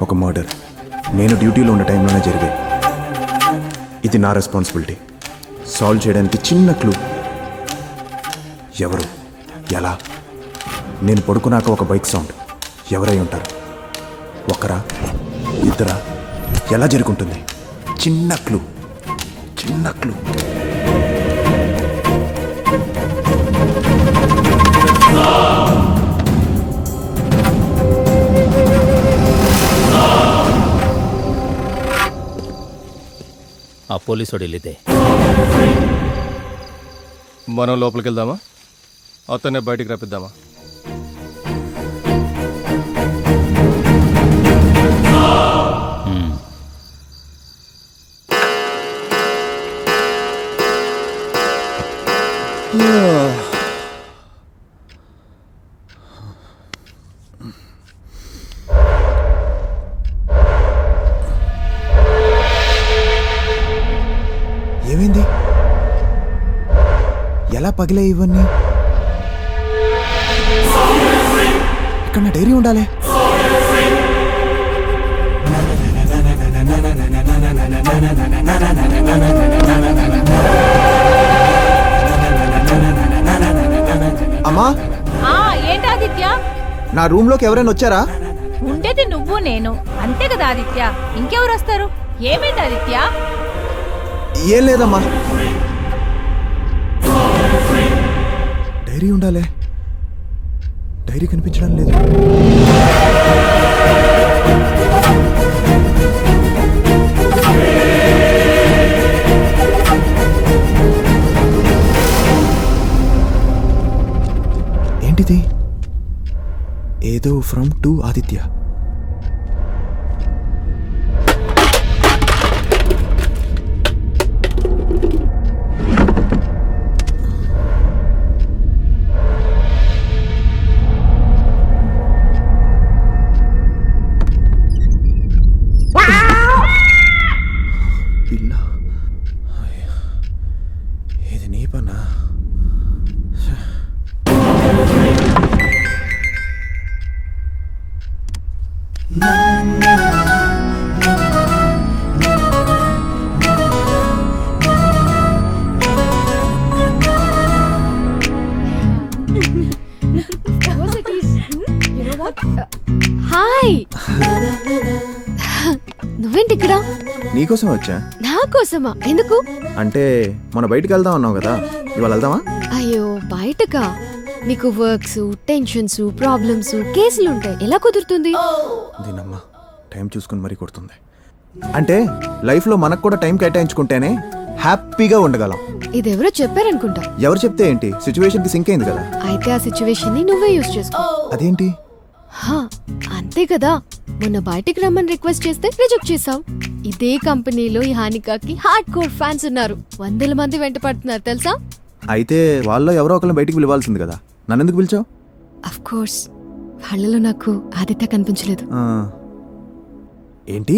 ఒక మర్డర్ నేను డ్యూటీలో ఉన్న టైంలోనే జరిగాయి. ఇది నా రెస్పాన్సిబిలిటీ. సాల్వ్ చేయడానికి చిన్న క్లూ. ఎవరు, ఎలా? నేను పడుకున్నాక ఒక బైక్ సౌండ్. ఎవరై ఉంటారు? ఒకరా, ఇద్దరా? ఎలా జరుగుంటుంది? చిన్న క్లూ, చిన్న క్లూ. ఆ పోలీసుడు వెళ్ళితే మనం లోపలికి వెళ్దామా, అతనే బయటికి రప్పిద్దామా? ఏమైంది? ఎలా పగిలే ఇవన్నీ? ఇక్కడ నా డైరీ ఉండాలి. అమ్మా, ఏంటాదిత్య? నా రూమ్ లోకి ఎవరైనా వచ్చారా? ఉండేది నువ్వు నేను అంతే కదా ఆదిత్య, ఇంకెవరు వస్తారు? ఏమైంది ఆదిత్య? ఏం లేదమ్మా, డైరీ ఉండాలి. డైరీ కనిపించడం లేదు. ఏంటిది? ఏదో ఫ్రమ్ టు ఆదిత్య. పిల్ల, ఇది నీ పనా? హాయ్, నువ్వేంటి ఇక్కడ? నీకోసం వచ్చా. నా కోసమా? ఎందుకు? అంటే మన బయటికి వెళ్దాం అన్నావు కదా, ఇవాళ వెళ్దామా? అయ్యో బయటకా? మీకు వర్క్స్, టెన్షన్స్, ప్రాబ్లమ్స్, కేసులు ఉంటాయి, ఎలా కుదురుతుంది? దీనమ్మా టైం చూసుకుని మరీ కొడుతుంది. అంటే లైఫ్లో మనకు కూడా టైం కేటాయించుకుంటేనే హ్యాపీగా ఉండగలం. ఇదెవరో చెప్పారనుకుంటా. ఎవరు చెప్తే ఏంటి, సిచ్యువేషన్కి సింక్ అయింది కదా. అయితే ఆ సిచ్యువేషన్ ని నువ్వే యూజ్ చేసుకో. అదేంటి? హా, అంతే కదా. మొన్న బయటికి రమ్మని రిక్వెస్ట్ చేస్తే రిజెక్ట్ చేసావు. ఇదే కంపెనీలో ఈ హానికాకి హార్డ్ కోర్ ఫ్యాన్స్ ఉన్నారు. 100 మంది వెంట పడుతున్నారు తెలుసా? అయితే వాళ్ళలో ఎవరో ఒకరిని బయటికి పిలవాల్సింది కదా, నన్ను ఎందుకు పిలిచావు? అఫ్ కోర్స్, వాళ్ళలో నాకు ఆదిత్య కనిపించలేదు. ఏంటి?